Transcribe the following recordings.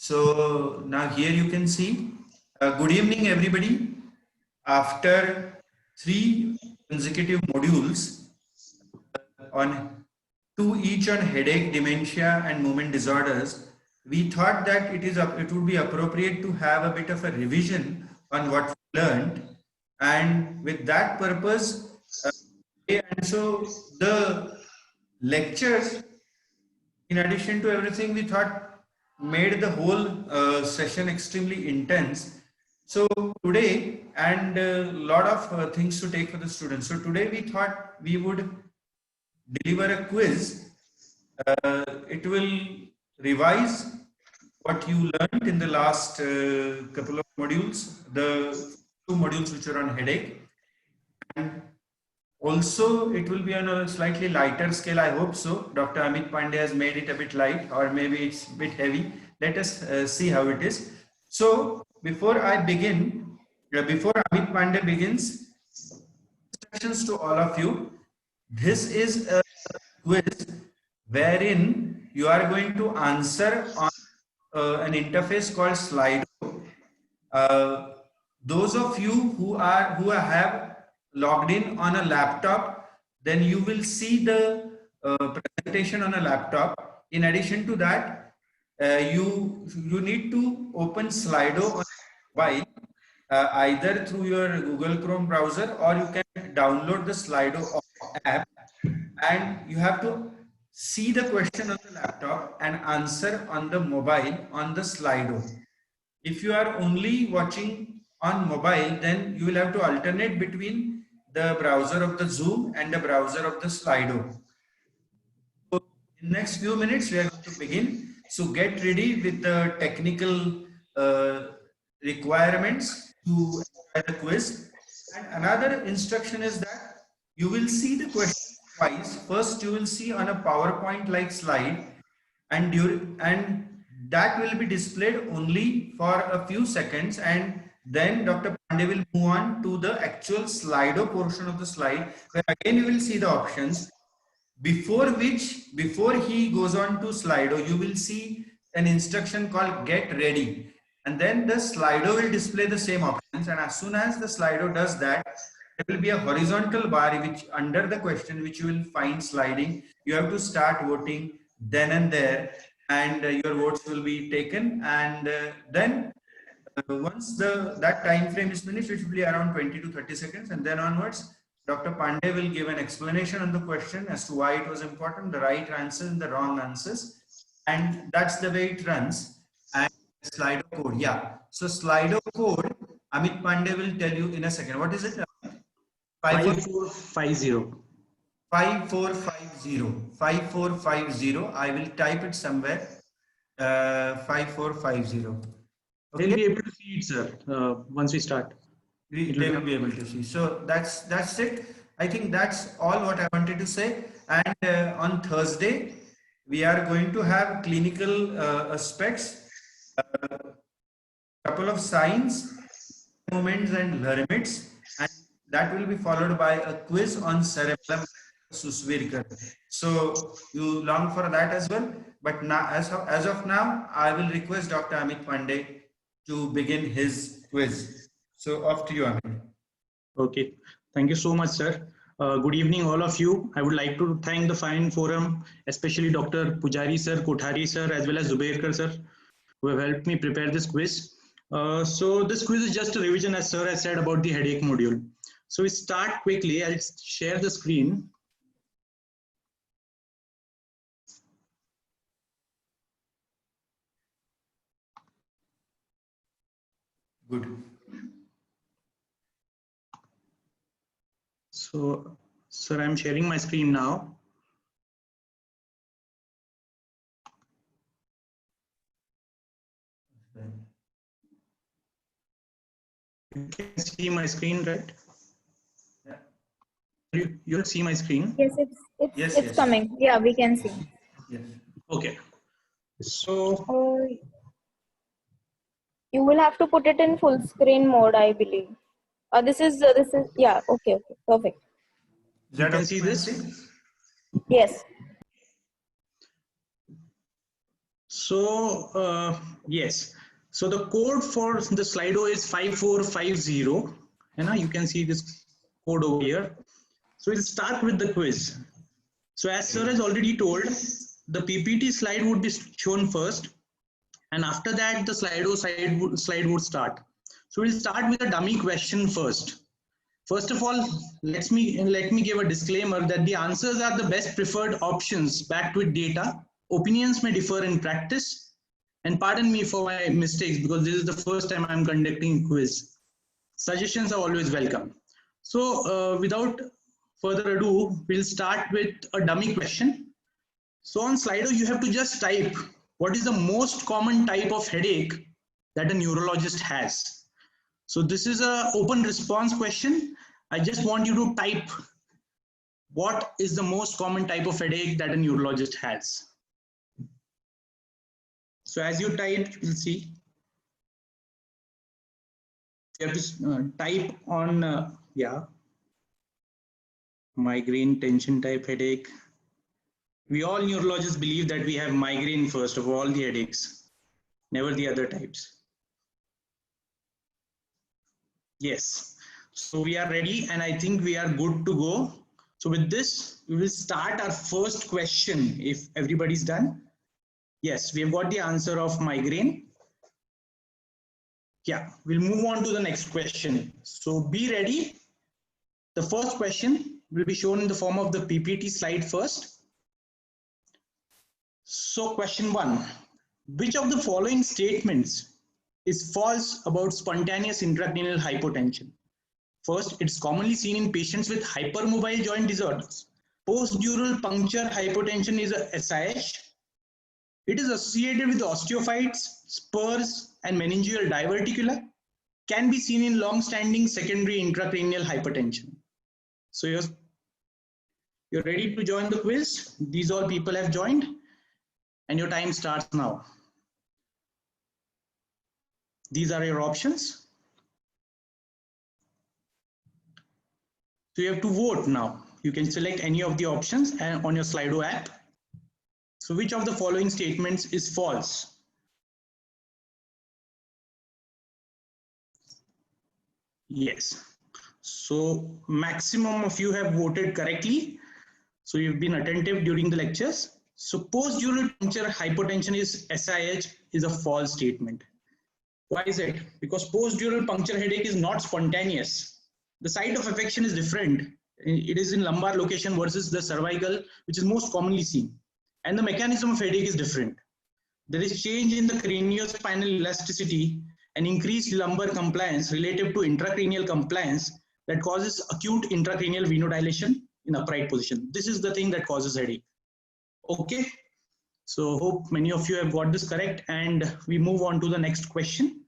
So now here you can see, good evening everybody. After 3 consecutive modules on 2 each on headache, dementia and movement disorders, we thought that it would be appropriate to have a bit of a revision on what we learned, and with that purpose, and so the lectures, in addition to everything, we thought made the whole session extremely intense. So today, and a lot of things to take for the students. So today we thought we would deliver a quiz. It will revise what you learned in the last couple of modules, the 2 modules which are on headache. And also, it will be on a slightly lighter scale, I hope so. Dr. Amit Pandey has made it a bit light, or maybe it's a bit heavy. Let us see how it is. So, before I begin, before Amit Pandey begins, instructions to all of you. This is a quiz wherein you are going to answer on an interface called Slido. Those of you who have logged in on a laptop, then you will see the presentation on a laptop. In addition to that, you need to open Slido on mobile, either through your Google Chrome browser, or you can download the Slido app, and you have to see the question on the laptop and answer on the mobile on the Slido. If you are only watching on mobile, then you will have to alternate between the browser of the Zoom and the browser of the Slido. So in the next few minutes, we are going to begin. So get ready with the technical requirements to the quiz. And another instruction is that you will see the question twice. First, you will see on a PowerPoint-like slide, and that will be displayed only for a few seconds, and then Dr. Pandey will move on to the actual Slido portion of the slide, where again you will see the options. Before he goes on to Slido, you will see an instruction called get ready, and then the Slido will display the same options, and as soon as the Slido does that, there will be a horizontal bar which under the question which you will find sliding. You have to start voting then and there, and your votes will be taken, and then once that time frame is finished, which will be around 20 to 30 seconds, and then onwards, Dr. Pandey will give an explanation on the question as to why it was important, the right answers and the wrong answers, and that's the way it runs. And Slido code, yeah. So Slido code, Amit Pandey will tell you in a second. What is it? 5450. 5450. 5450. I will type it somewhere. 5450. Okay. They'll be able to see it, sir. Once we start, they will be able to see. So that's it. I think that's all what I wanted to say. And on Thursday, we are going to have clinical aspects, couple of signs, movements, and limits, and that will be followed by a quiz on cerebellum Susvirkar. So you long for that as well. But now, as of now, I will request Dr. Amit Pandey to begin his quiz. So off to you, Amit. Okay. Thank you so much, sir. Good evening, all of you. I would like to thank the fine forum, especially Dr. Pujari sir, Kothari sir, as well as Zubairkar sir, who have helped me prepare this quiz. So this quiz is just a revision, as sir has said, about the headache module. So we start quickly. I'll share the screen. Good. So, sir, I'm sharing my screen now. You can see my screen, right? Yeah. You'll see my screen? Yes, it's coming. Yeah, we can see. Yes. Okay. So you will have to put it in full screen mode, I believe. This is yeah. Okay. Perfect. You can see this? Yes. So yes, so the code for the Slido is 5450. And you can see this code over here. So we'll start with the quiz. So as sir has already told, the PPT slide would be shown first, and after that the Slido slide would start. So we'll start with a dummy question first. First of all, let me give a disclaimer that the answers are the best preferred options backed with data. Opinions may differ in practice, and pardon me for my mistakes because this is the first time I'm conducting a quiz. Suggestions are always welcome. So without further ado, we'll start with a dummy question. So on Slido, you have to just type what is the most common type of headache that a neurologist has. So this is an open response question. I just want you to type what is the most common type of headache that a neurologist has. So as you type, you will see you have to type on migraine, tension type headache. We all neurologists believe that we have migraine first of all the headaches, never the other types. Yes, so we are ready and I think we are good to go. So with this, we will start our first question if everybody's done. Yes, we have got the answer of migraine. Yeah, we'll move on to the next question. So be ready. The first question will be shown in the form of the PPT slide first. So question 1, which of the following statements is false about spontaneous intracranial hypotension? First, it's commonly seen in patients with hypermobile joint disorders. Postdural puncture hypotension is a SIH. It is associated with osteophytes, spurs, and meningeal diverticula. Can be seen in long-standing secondary intracranial hypertension. So you're ready to join the quiz? These all people have joined. And your time starts now. These are your options. So you have to vote now. You can select any of the options and on your Slido app. So which of the following statements is false? Yes. So maximum of you have voted correctly. So you've been attentive during the lectures. So postdural puncture hypotension is SIH is a false statement. Why is it? Because postdural puncture headache is not spontaneous. The site of affection is different. It is in lumbar location versus the cervical, which is most commonly seen. And the mechanism of headache is different. There is change in the craniospinal elasticity and increased lumbar compliance relative to intracranial compliance that causes acute intracranial venodilation in upright position. This is the thing that causes headache. Okay, so hope many of you have got this correct and we move on to the next question.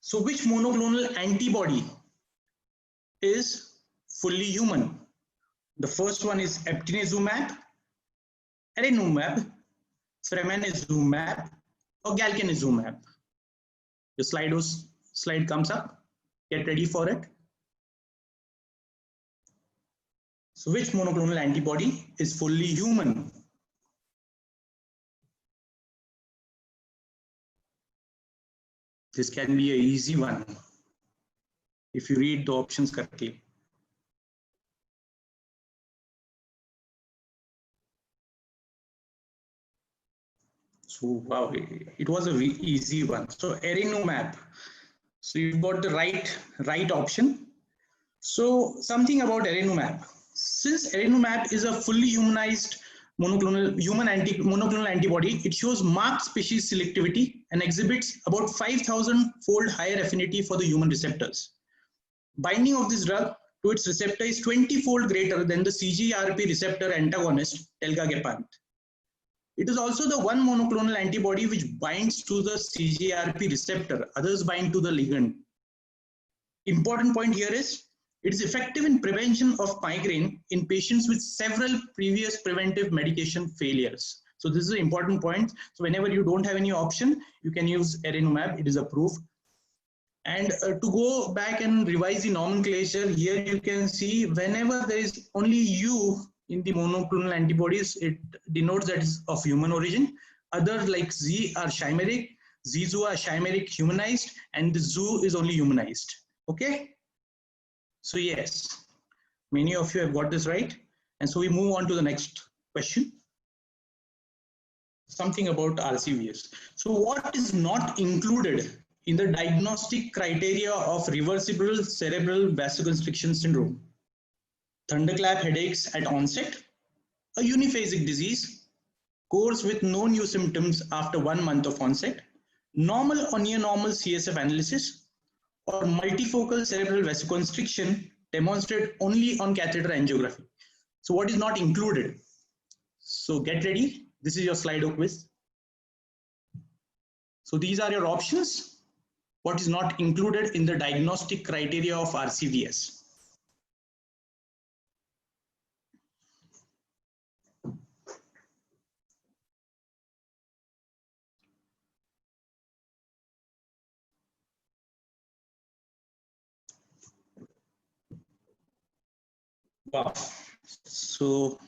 So which monoclonal antibody is fully human? The first one is eptinezumab, adalimumab, fremanezumab, or galcanezumab. The slide comes up. Get ready for it. So which monoclonal antibody is fully human? This can be an easy one if you read the options correctly. So wow, it was a easy one. So adalimumab. So you've got the right option. So something about adalimumab. Since adalimumab is a fully humanized monoclonal antibody, it shows marked species selectivity and exhibits about 5,000-fold higher affinity for the human receptors. Binding of this drug to its receptor is 20-fold greater than the CGRP receptor antagonist telgagepant. It is also the one monoclonal antibody which binds to the CGRP receptor. Others bind to the ligand. Important point here is it is effective in prevention of migraine in patients with several previous preventive medication failures. So this is an important point. So whenever you don't have any option, you can use adalimumab. It is approved. And to go back and revise the nomenclature, here you can see whenever there is only U in the monoclonal antibodies, it denotes that is of human origin. Others like Z are chimeric, Zizu are chimeric humanized, and the Zoo is only humanized. Okay. So yes, many of you have got this right. And so we move on to the next question. Something about RCVS. So what is not included in the diagnostic criteria of reversible cerebral vasoconstriction syndrome? Thunderclap headaches at onset, a uniphasic disease, course with no new symptoms after 1 month of onset, normal or near normal CSF analysis, or multifocal cerebral vasoconstriction demonstrated only on catheter angiography. So what is not included? So get ready. This is your Slido quiz. So these are your options. What is not included in the diagnostic criteria of RCVS? Wow. So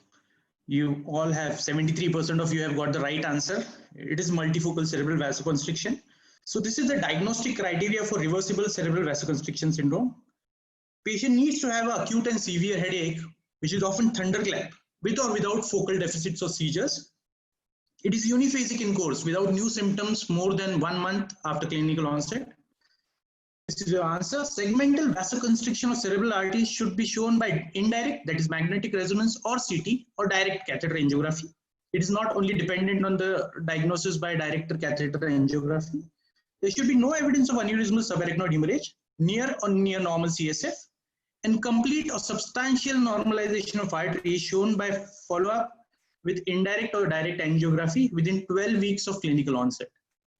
you all have 73% of you have got the right answer. It is multifocal cerebral vasoconstriction. So this is the diagnostic criteria for reversible cerebral vasoconstriction syndrome. Patient needs to have acute and severe headache, which is often thunderclap, with or without focal deficits or seizures. It is uniphasic in course without new symptoms more than 1 month after clinical onset. This is your answer. Segmental vasoconstriction of cerebral arteries should be shown by indirect, that is magnetic resonance or CT, or direct catheter angiography. It is not only dependent on the diagnosis by direct catheter angiography. There should be no evidence of aneurysmal subarachnoid hemorrhage, near or near normal CSF, and complete or substantial normalization of artery shown by follow-up with indirect or direct angiography within 12 weeks of clinical onset.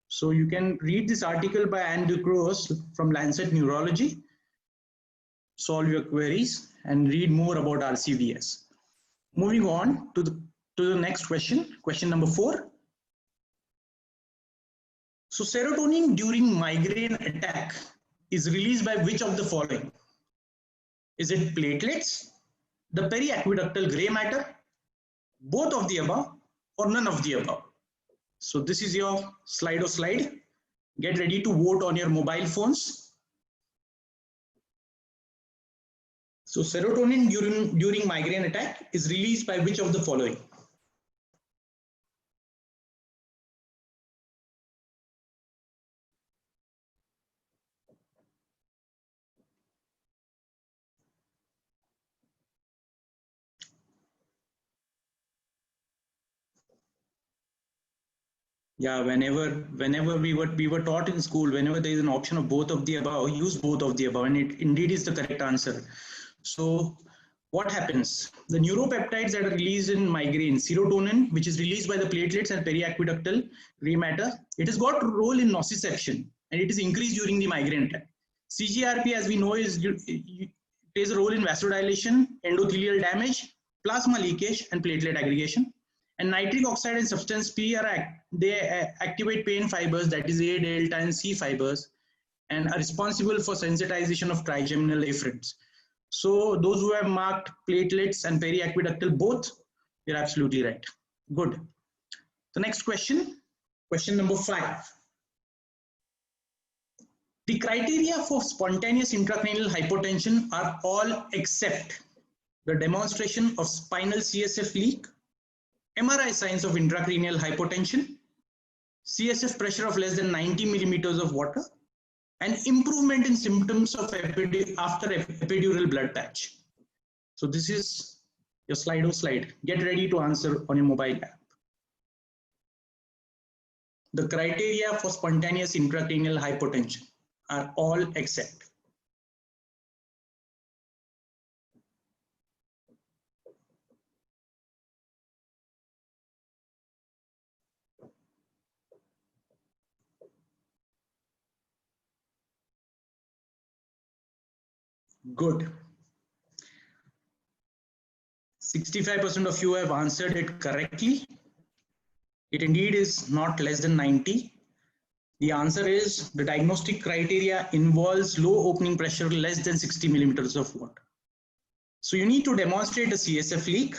So you can read this article by Anne Ducros from Lancet Neurology, solve your queries and read more about RCVS. Moving on to the next question, question number 4. So serotonin during migraine attack is released by which of the following? Is it platelets, the periaqueductal gray matter, both of the above, or none of the above? So this is your Slido slide. Get ready to vote on your mobile phones. So serotonin during migraine attack is released by which of the following? Yeah, whenever we were taught in school, whenever there is an option of both of the above, use both of the above, and it indeed is the correct answer. So what happens? The neuropeptides that are released in migraine, serotonin, which is released by the platelets and periaqueductal gray matter, it has got a role in nociception, and it is increased during the migraine attack. CGRP, as we know, plays a role in vasodilation, endothelial damage, plasma leakage, and platelet aggregation. And nitric oxide and substance P they activate pain fibers, that is A, delta, and C fibers, and are responsible for sensitization of trigeminal afferents. So those who have marked platelets and periaqueductal both, you're absolutely right. Good. The next question, question number 5. The criteria for spontaneous intracranial hypotension are all except the demonstration of spinal CSF leak, MRI signs of intracranial hypotension, CSF pressure of less than 90 millimeters of water, and improvement in symptoms of after epidural blood patch. So this is your Slido slide. Get ready to answer on your mobile app. The criteria for spontaneous intracranial hypotension are all except. Good. 65% of you have answered it correctly. It indeed is not less than 90. The answer is the diagnostic criteria involves low opening pressure less than 60 millimeters of water. So you need to demonstrate a CSF leak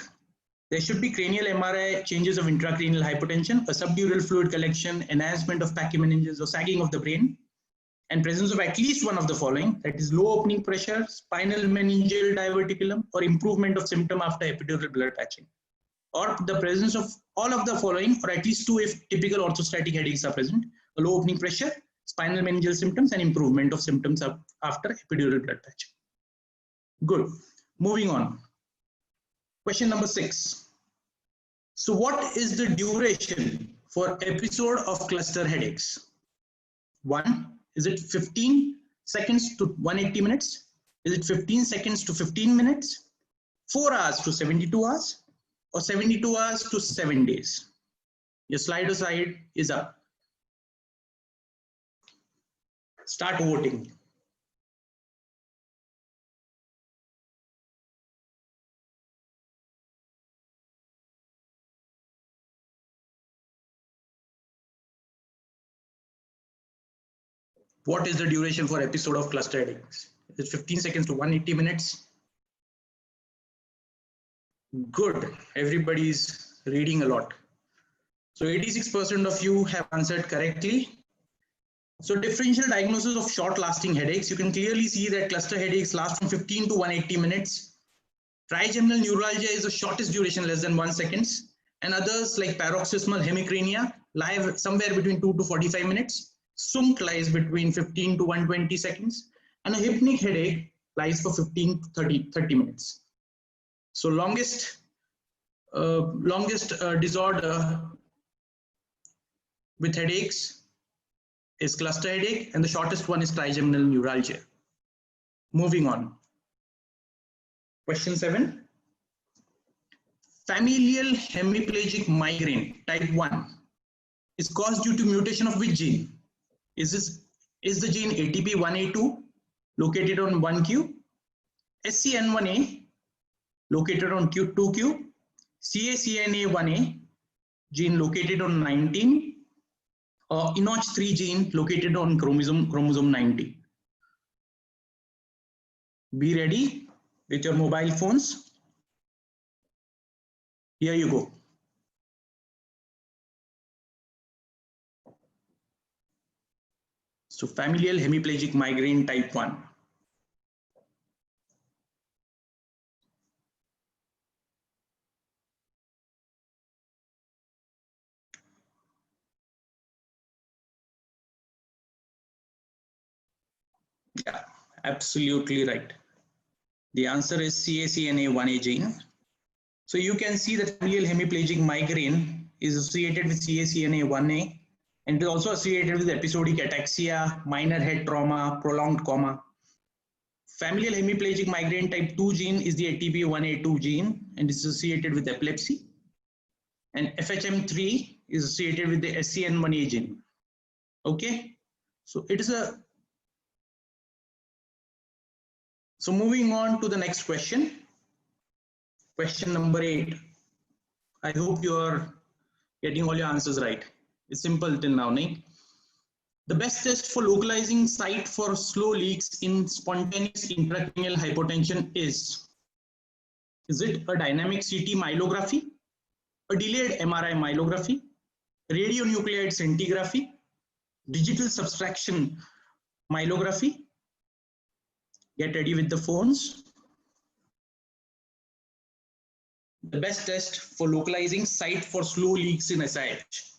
There should be cranial MRI, changes of intracranial hypotension, a subdural fluid collection, enhancement of pachymeninges or sagging of the brain, and presence of at least one of the following, that is low opening pressure, spinal meningeal diverticulum, or improvement of symptom after epidural blood patching, or the presence of all of the following, or at least two if typical orthostatic headaches are present, a low opening pressure, spinal meningeal symptoms, and improvement of symptoms after epidural blood patching. Good. Moving on. Question number 6. So what is the duration for episode of cluster headaches? 1. Is it 15 seconds to 180 minutes? Is it 15 seconds to 15 minutes? 4 hours to 72 hours? Or 72 hours to 7 days? Your Slido side is up. Start voting. What is the duration for episode of cluster headaches? Is it 15 seconds to 180 minutes? Good. Everybody's reading a lot. So 86% of you have answered correctly. So differential diagnosis of short-lasting headaches. You can clearly see that cluster headaches last from 15 to 180 minutes. Trigeminal neuralgia is the shortest duration, less than 1 second. And others like paroxysmal hemicrania lie somewhere between 2 to 45 minutes. SUMC lies between 15 to 120 seconds. And a hypnic headache lies for 15 to 30 minutes. So longest disorder with headaches is cluster headache, and the shortest one is trigeminal neuralgia. Moving on. Question 7. Familial hemiplegic migraine type 1 is caused due to mutation of which gene? Is the gene ATP1A2 located on 1q, SCN1A located on 2q, CACNA1A gene located on 19, or ENOCH3 gene located on chromosome 90. Be ready with your mobile phones. Here you go. So familial hemiplegic migraine type 1. Yeah, absolutely right. The answer is CACNA1A gene. So you can see that familial hemiplegic migraine is associated with CACNA1A, and it is also associated with episodic ataxia, minor head trauma, prolonged coma. Familial hemiplegic migraine type 2 gene is the ATP1A2 gene and is associated with epilepsy. And FHM3 is associated with the SCN1A gene. Okay, so it is a. So moving on to the next question. Question number 8. I hope you are getting all your answers right. It's simple till now, Nick. The best test for localizing site for slow leaks in spontaneous intracranial hypotension is it a dynamic CT myelography, a delayed MRI myelography, radionuclide scintigraphy, digital subtraction myelography? Get ready with the phones. The best test for localizing site for slow leaks in SIH.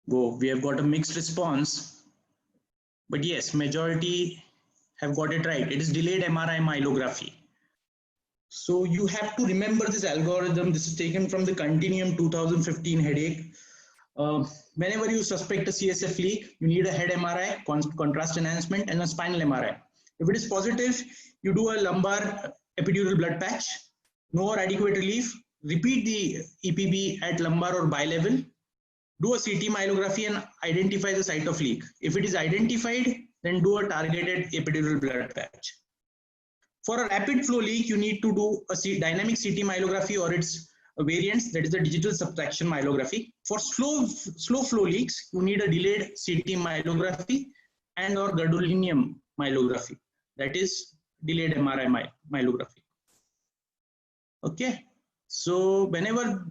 Whoa, we have got a mixed response, but yes, majority have got it right. It is delayed MRI myelography. So you have to remember this algorithm. This is taken from the Continuum 2015 headache. Whenever you suspect a CSF leak, you need a head MRI, contrast enhancement, and a spinal MRI. If it is positive, you do a lumbar epidural blood patch, no or adequate relief, repeat the EPB at lumbar or bilevel, do a CT myelography and identify the site of leak. If it is identified, then do a targeted epidural blood patch. For a rapid flow leak, you need to do a dynamic CT myelography or its variants, that is the digital subtraction myelography. For slow flow leaks, you need a delayed CT myelography and or gadolinium myelography, that is delayed MRI myelography. Okay, so whenever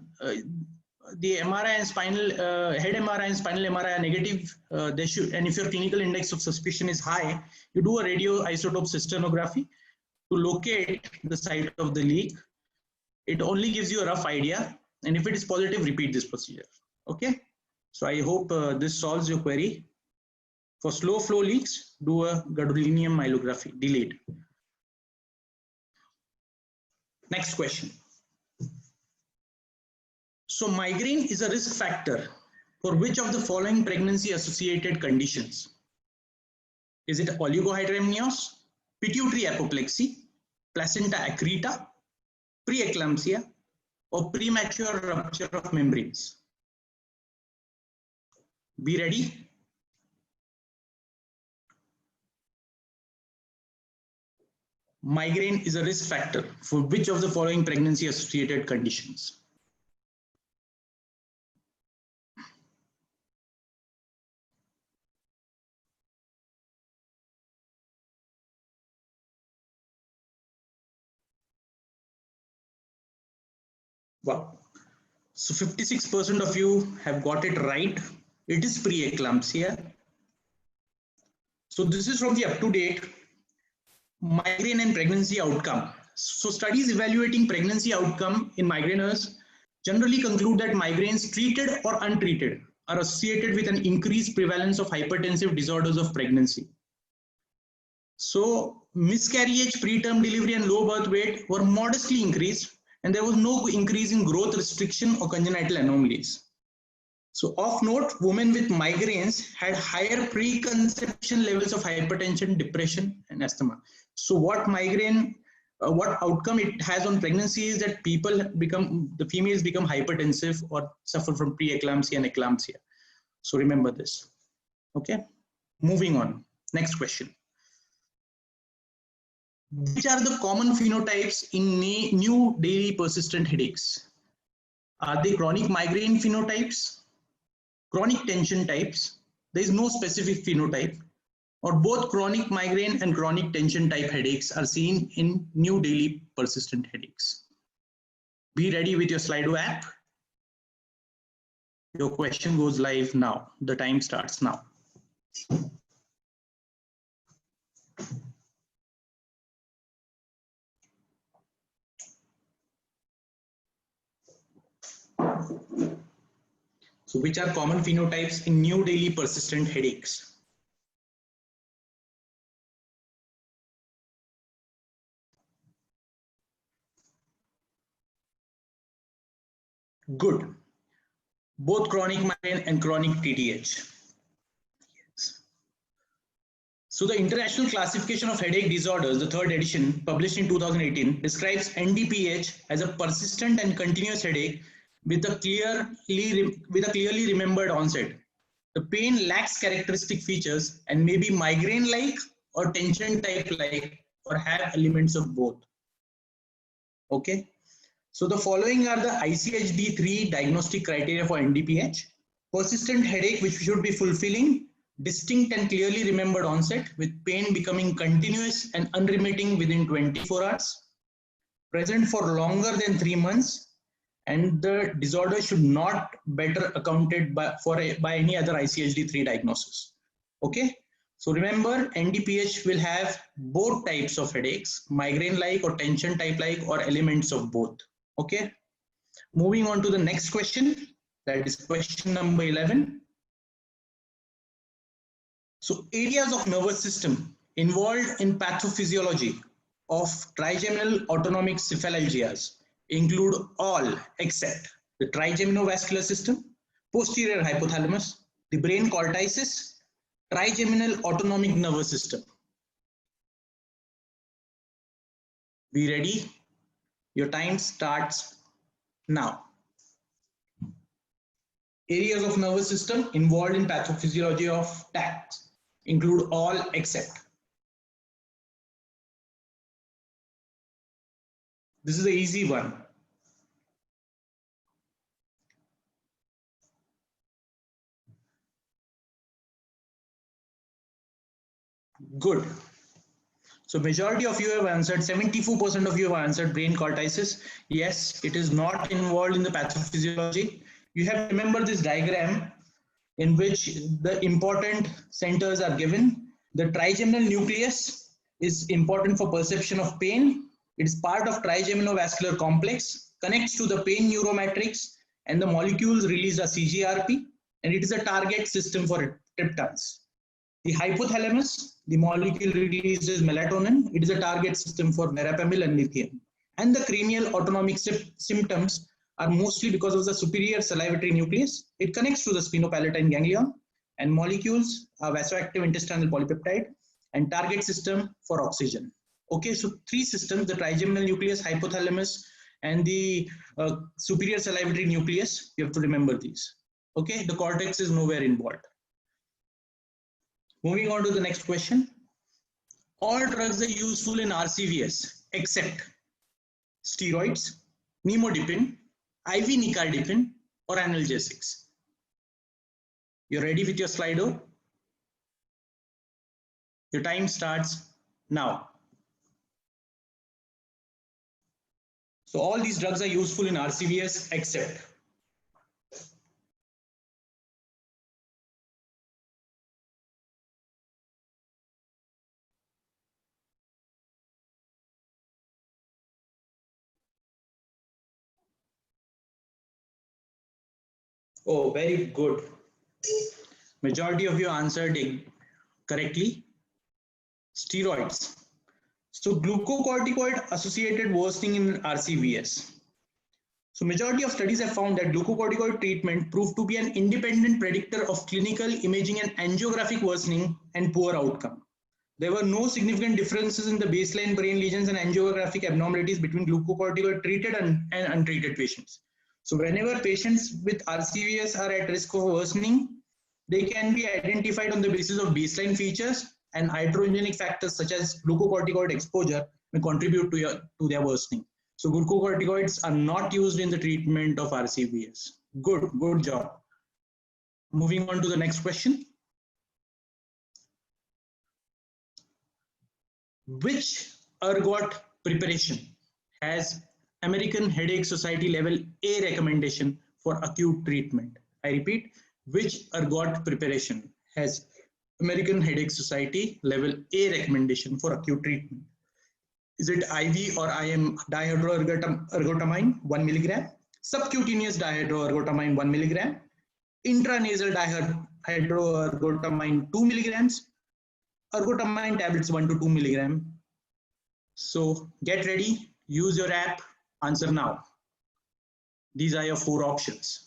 the MRI and spinal head MRI and spinal MRI are negative, they should, and if your clinical index of suspicion is high, you do a radioisotope cysternography to locate the site of the leak. It only gives you a rough idea, and if it is positive, repeat this procedure. Okay, so I hope this solves your query. For slow flow leaks, do a gadolinium myelography, delayed. Next question. So migraine is a risk factor for which of the following pregnancy associated conditions? Is it oligohydramnios, pituitary apoplexy, placenta accreta, preeclampsia, or premature rupture of membranes? Be ready. Migraine is a risk factor for which of the following pregnancy associated conditions? Wow. So 56% of you have got it right. It is preeclampsia. So this is from the up-to-date migraine and pregnancy outcome. So studies evaluating pregnancy outcome in migraineurs generally conclude that migraines treated or untreated are associated with an increased prevalence of hypertensive disorders of pregnancy. So miscarriage, preterm delivery and low birth weight were modestly increased, and there was no increase in growth restriction or congenital anomalies. So of note, women with migraines had higher preconception levels of hypertension, depression and asthma. So what migraine, what outcome it has on pregnancy is that the females become hypertensive or suffer from preeclampsia and eclampsia. So remember this. Okay, moving on. Next question. Which are the common phenotypes in new daily persistent headaches? Are they chronic migraine phenotypes, chronic tension types? There is no specific phenotype, or both chronic migraine and chronic tension type headaches are seen in new daily persistent headaches. Be ready with your Slido app. Your question goes live now. The time starts now. So which are common phenotypes in new daily persistent headaches? Good. Both chronic migraine and chronic TTH. Yes. So the International Classification of Headache Disorders, the third edition, published in 2018, describes NDPH as a persistent and continuous headache with a clearly remembered onset. The pain lacks characteristic features and may be migraine-like or tension type-like or have elements of both. Okay. So the following are the ICHD-3 diagnostic criteria for NDPH. Persistent headache which should be fulfilling, distinct and clearly remembered onset with pain becoming continuous and unremitting within 24 hours, present for longer than 3 months, and the disorder should not better accounted by any other ICHD-3 diagnosis. Okay, so remember NDPH will have both types of headaches, migraine-like or tension type-like or elements of both. Okay, moving on to the next question, that is question number 11. So areas of nervous system involved in pathophysiology of trigeminal autonomic cephalalgias include all except the trigeminovascular system, posterior hypothalamus, the brain cortices, trigeminal autonomic nervous system. Be ready. Your time starts now. Areas of nervous system involved in pathophysiology of TACs include all except. This is the easy one. Good. So majority of you have answered, 74% of you have answered brain cortices. Yes, it is not involved in the pathophysiology. You have to remember this diagram in which the important centers are given. The trigeminal nucleus is important for perception of pain. It is part of trigeminal-vascular complex, connects to the pain neuromatrix, and the molecules released are CGRP, and it is a target system for triptans. The hypothalamus, the molecule released is melatonin. It is a target system for verapamil and lithium. And the cranial autonomic symptoms are mostly because of the superior salivatory nucleus. It connects to the sphenopalatine ganglion, and molecules are vasoactive intestinal polypeptide and target system for oxygen. Okay, so three systems: the trigeminal nucleus, hypothalamus, and the superior salivatory nucleus. You have to remember these. Okay, the cortex is nowhere involved. Moving on to the next question. All drugs are useful in RCVS except steroids, nimodipine, IV nicardipine, or analgesics. You're ready with your Slido? Your time starts now. So all these drugs are useful in RCVS except. Oh, very good. Majority of you answered correctly. Steroids. So glucocorticoid associated worsening in RCVS. So majority of studies have found that glucocorticoid treatment proved to be an independent predictor of clinical imaging and angiographic worsening and poor outcome. There were no significant differences in the baseline brain lesions and angiographic abnormalities between glucocorticoid treated and untreated patients. So whenever patients with RCVS are at risk of worsening, they can be identified on the basis of baseline features, and iatrogenic factors such as glucocorticoid exposure may contribute to their worsening. So glucocorticoids are not used in the treatment of RCVS. Good job. Moving on to the next question. Which ergot preparation has American Headache Society level A recommendation for acute treatment? I repeat, which ergot preparation has American Headache Society level A recommendation for acute treatment? Is it IV or IM dihydroergotamine 1 milligram, subcutaneous dihydroergotamine 1 milligram, intranasal dihydroergotamine 2 milligrams, ergotamine tablets 1 to 2 milligram? So get ready, use your app, answer now. These are your 4 options.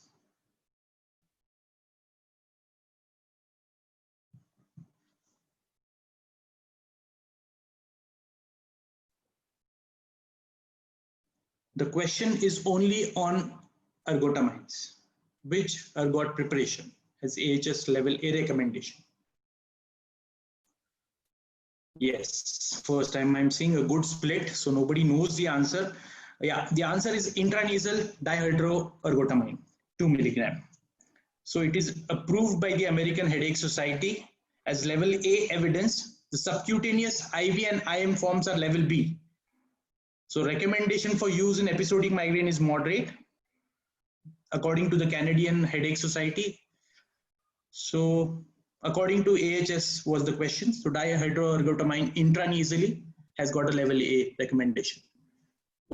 The question is only on ergotamines. Which ergot preparation has AHS level A recommendation? Yes, first time I'm seeing a good split, so nobody knows the answer. Yeah, the answer is intranasal dihydroergotamine 2 milligram. So it is approved by the American Headache Society as level A evidence. The subcutaneous IV and IM forms are level B. So recommendation for use in episodic migraine is moderate, according to the Canadian Headache Society. So according to AHS was the question. So dihydroergotamine intranasally has got a level A recommendation.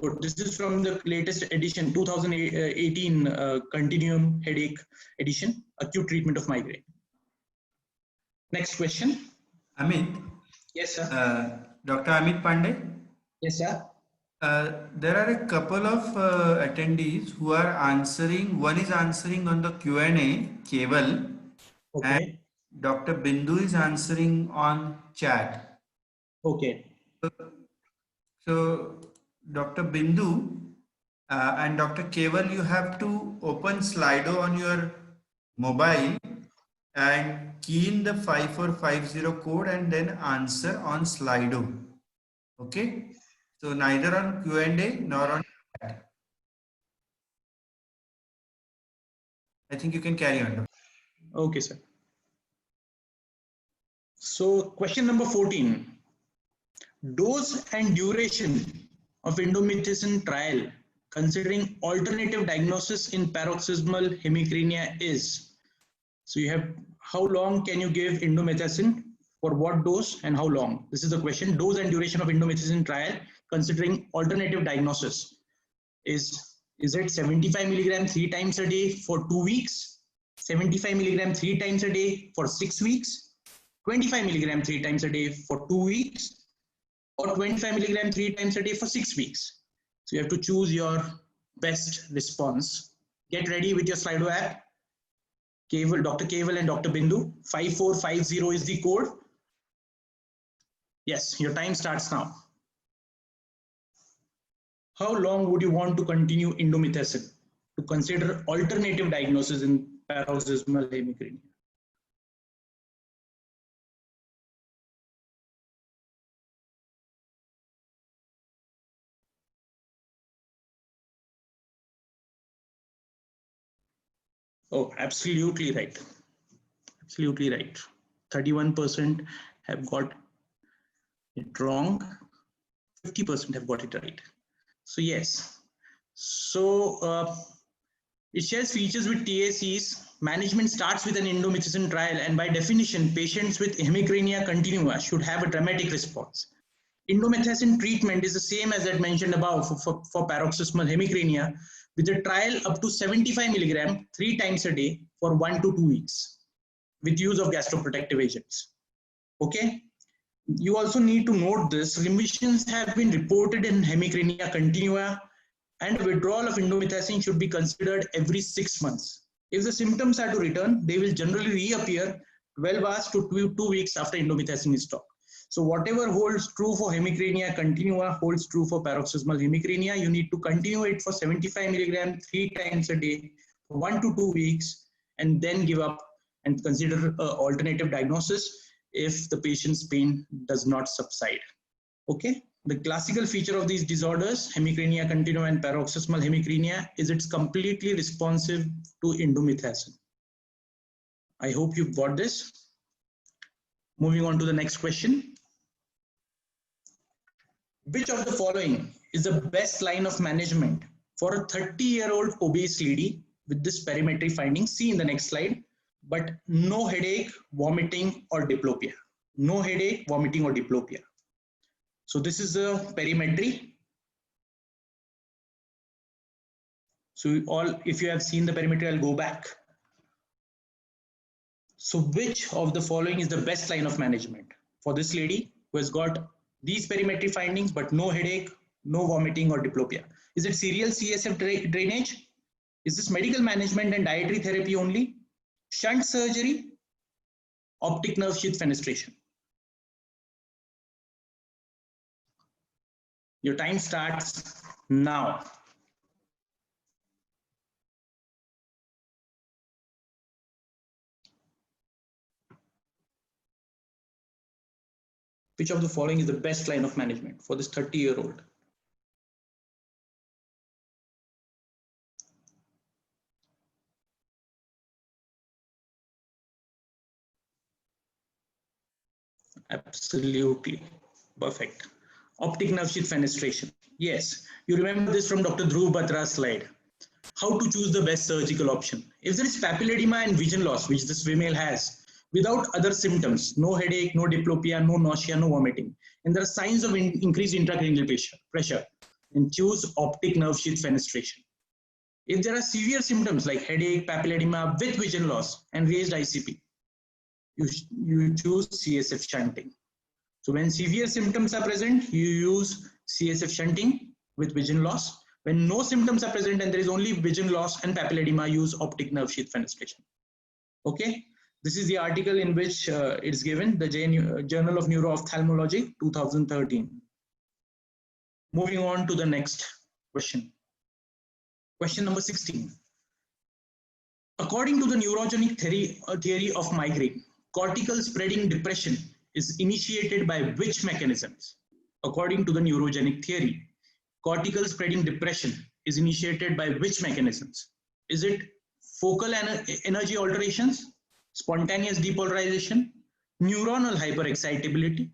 So this is from the latest edition, 2018 Continuum Headache edition, acute treatment of migraine. Next question. Amit. Yes, sir. Dr. Amit Pandey. Yes, sir. There are a couple of attendees who are answering. One is answering on the Q&A, Keval. Okay. And Dr. Bindu is answering on chat. Okay. So Dr. Bindu and Dr. Keval, you have to open Slido on your mobile and key in the 5450 code and then answer on Slido. Okay. So neither on Q&A nor on chat. I think you can carry on. Okay, sir. So question number 14. Dose and duration of indomethacin trial considering alternative diagnosis in paroxysmal hemicrania is. So you have, how long can you give indomethacin, for what dose and how long? This is the question. Dose and duration of indomethacin trial considering alternative diagnosis is it 75 milligram 3 times a day for 2 weeks, 75 milligram 3 times a day for 6 weeks, 25 milligram 3 times a day for 2 weeks, or 25 milligram 3 times a day for 6 weeks. So you have to choose your best response. Get ready with your Slido app. Keval, Dr. Keval and Dr. Bindu. 5450 is the code. Yes, your time starts now. How long would you want to continue indomethacin to consider alternative diagnosis in paroxysmal hemicrania? Oh, absolutely right. Absolutely right. 31% have got it wrong. 50% have got it right. So yes. So it shares features with TACs. Management starts with an indomethacin trial, and by definition, patients with hemicrania continua should have a dramatic response. Indomethacin treatment is the same as that mentioned above for paroxysmal hemicrania, with a trial up to 75 milligram 3 times a day for 1 to 2 weeks with use of gastroprotective agents. Okay. You also need to note this: remissions have been reported in hemicrania continua, and withdrawal of indomethacin should be considered every 6 months. If the symptoms are to return, they will generally reappear 12 hours to 2 weeks after indomethacin is stopped. So whatever holds true for hemicrania continua holds true for paroxysmal hemicrania. You need to continue it for 75 milligram 3 times a day for 1 to 2 weeks, and then give up and consider alternative diagnosis if the patient's pain does not subside. Okay. The classical feature of these disorders, hemicrania continua and paroxysmal hemicrania, is it's completely responsive to indomethacin. I hope you've got this. Moving on to the next question. Which of the following is the best line of management for a 30-year-old obese lady with this perimetry finding? See in the next slide, but no headache, vomiting, or diplopia. No headache, vomiting, or diplopia. So this is the perimetry. So if you have seen the perimetry, I'll go back. So which of the following is the best line of management for this lady who has got these perimetry findings but no headache, no vomiting, or diplopia? Is it serial CSF drainage? Is this medical management and dietary therapy only? Shunt surgery? Optic nerve sheath fenestration? Your time starts now. Which of the following is the best line of management for this 30-year-old? Absolutely. Perfect. Optic nerve sheath fenestration. Yes, you remember this from Dr. Dhruv Batra's slide. How to choose the best surgical option. If there is papilledema and vision loss, which this female has, without other symptoms, no headache, no diplopia, no nausea, no vomiting, and there are signs of increased intracranial pressure, then choose optic nerve sheath fenestration. If there are severe symptoms like headache, papilledema with vision loss and raised ICP, you choose CSF shunting. So when severe symptoms are present, you use CSF shunting with vision loss. When no symptoms are present and there is only vision loss and papilledema, use optic nerve sheath fenestration. Okay, this is the article in which it's given, the Journal of Neuro-Ophthalmology, 2013. Moving on to the next question. Question number 16. According to the neurogenic theory of migraine, cortical spreading depression is initiated by which mechanisms? according to the neurogenic theory. Cortical spreading depression is initiated by which mechanisms? Is it focal energy alterations, spontaneous depolarization, neuronal hyperexcitability,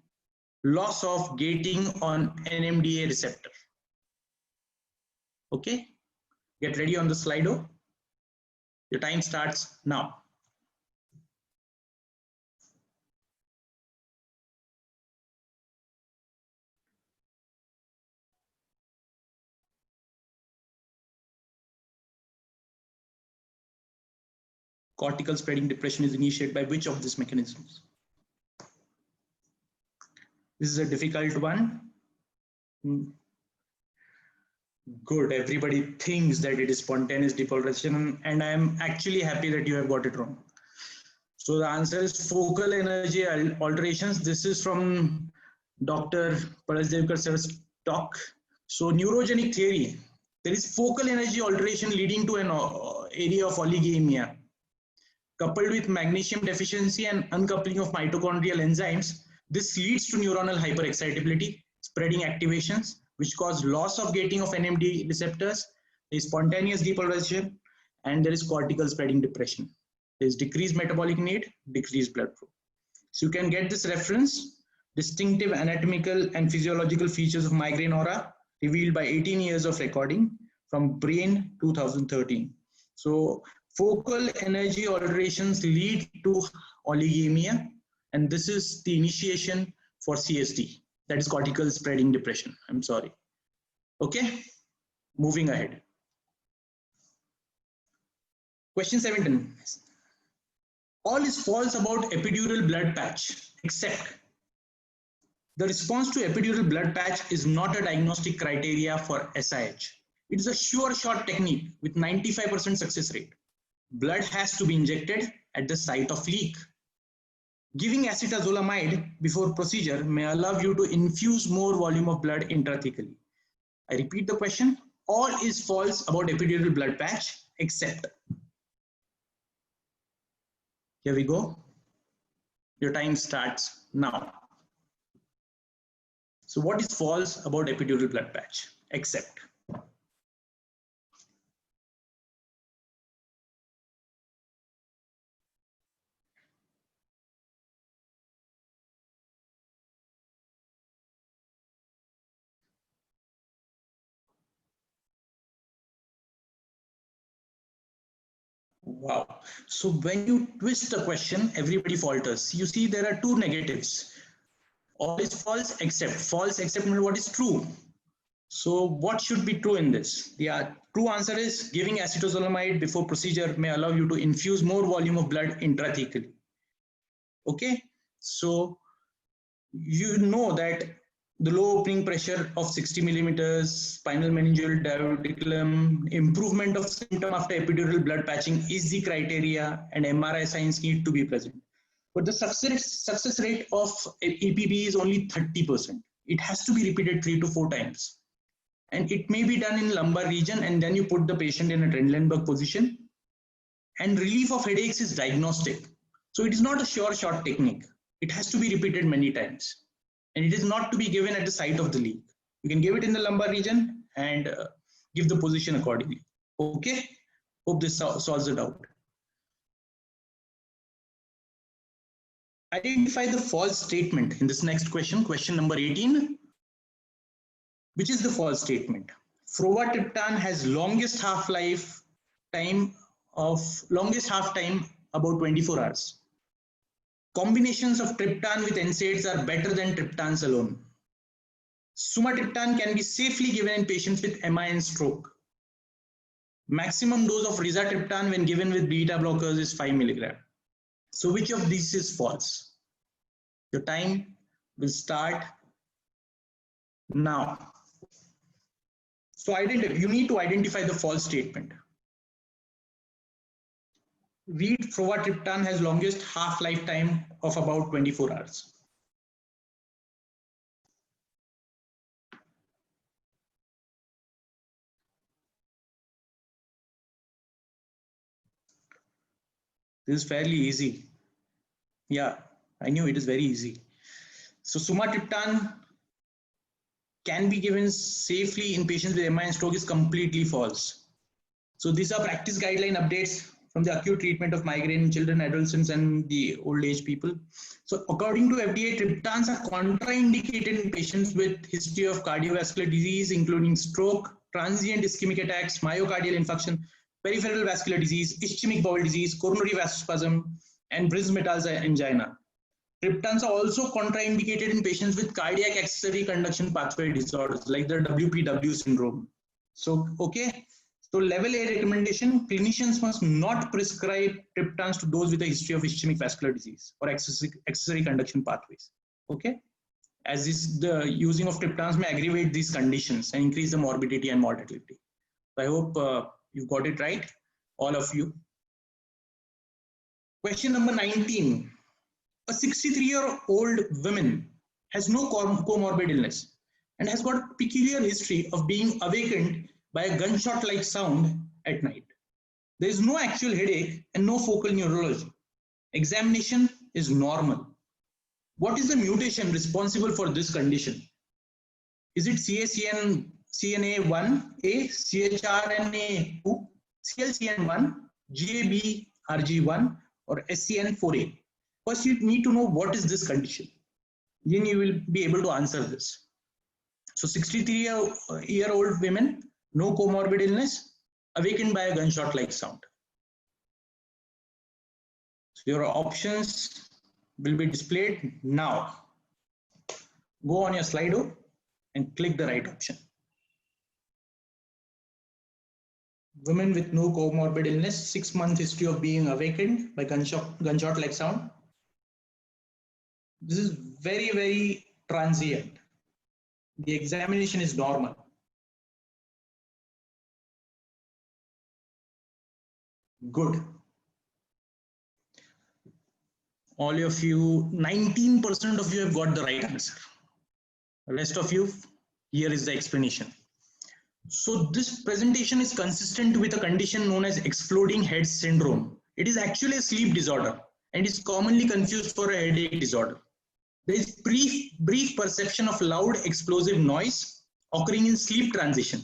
loss of gating on NMDA receptor? Okay, get ready on the Slido. Your time starts now. Cortical spreading depression is initiated by which of these mechanisms? This is a difficult one. Good, everybody thinks that it is spontaneous depolarization, and I am actually happy that you have got it wrong. So the answer is focal energy alterations. This is from Dr. Parasdevkar sir's talk. So neurogenic theory, there is focal energy alteration leading to an area of oligoemia. Coupled with magnesium deficiency and uncoupling of mitochondrial enzymes, this leads to neuronal hyperexcitability, spreading activations, which cause loss of gating of NMDA receptors, there is spontaneous depolarization, and there is cortical spreading depression. There is decreased metabolic need, decreased blood flow. So you can get this reference, distinctive anatomical and physiological features of migraine aura revealed by 18 years of recording from Brain 2013. So focal energy alterations lead to oligoemia, and this is the initiation for CSD, that is cortical spreading depression. I'm sorry. Okay, moving ahead. Question 17. All is false about epidural blood patch, except the response to epidural blood patch is not a diagnostic criteria for SIH. It is a sure shot technique with 95% success rate. Blood has to be injected at the site of leak. Giving acetazolamide before procedure may allow you to infuse more volume of blood intrathecally. I repeat the question. All is false about epidural blood patch, except. Here we go. Your time starts now. So what is false about epidural blood patch, except? Wow. So when you twist the question, everybody falters. You see, there are two negatives. All is false except. False except means what is true. So what should be true in this? The true answer is giving acetazolamide before procedure may allow you to infuse more volume of blood intrathecally. Okay. So you know that the low opening pressure of 60 millimeters, spinal meningeal diaverticulum, improvement of symptom after epidural blood patching is the criteria, and MRI signs need to be present. But the success rate of EPB is only 30%. It has to be repeated 3 to 4 times. And it may be done in lumbar region, and then you put the patient in a Trendelenburg position. And relief of headaches is diagnostic. So it is not a sure shot technique. It has to be repeated many times. And it is not to be given at the site of the leak. You can give it in the lumbar region and give the position accordingly. Okay? Hope this solves the doubt. Identify the false statement in this next question, question number 18. Which is the false statement? Frovatriptan has longest half-life time about 24 hours. Combinations of triptan with NSAIDs are better than triptans alone. Sumatriptan can be safely given in patients with MI and stroke. Maximum dose of rizatriptan when given with beta blockers is 5 mg. So which of these is false? Your time will start now. So you need to identify the false statement. Read frovatriptan has longest half-life time of about 24 hours. This is fairly easy. Yeah, I knew it is very easy. So sumatriptan can be given safely in patients with MI and stroke is completely false. So these are practice guideline updates from the acute treatment of migraine in children, adolescents, and the old age people. So according to FDA, triptans are contraindicated in patients with history of cardiovascular disease, including stroke, transient ischemic attacks, myocardial infarction, peripheral vascular disease, ischemic bowel disease, coronary vasospasm, and Brinsmetal's angina. Triptans are also contraindicated in patients with cardiac accessory conduction pathway disorders like the WPW syndrome. So, okay. So level A recommendation, clinicians must not prescribe triptans to those with a history of ischemic vascular disease or accessory conduction pathways. Okay. As is the using of triptans may aggravate these conditions and increase the morbidity and mortality. So I hope you got it right, all of you. Question number 19. A 63-year-old woman has no comorbid illness and has got a peculiar history of being awakened by a gunshot-like sound at night. There is no actual headache and no focal neurology. Examination is normal. What is the mutation responsible for this condition? Is it CACNA1A, CHRNA2, CLCN1, GABRG1, or SCN4A? First, you need to know what is this condition. Then you will be able to answer this. So 63-year-old women, no comorbid illness, awakened by a gunshot-like sound. So your options will be displayed now. Go on your Slido and click the right option. Women with no comorbid illness, 6-month history of being awakened by gunshot-like sound. This is very, very transient. The examination is normal. Good. All of you, 19% of you have got the right answer. The rest of you, here is the explanation. So this presentation is consistent with a condition known as exploding head syndrome. It is actually a sleep disorder and is commonly confused for a headache disorder. There is brief perception of loud explosive noise occurring in sleep transition.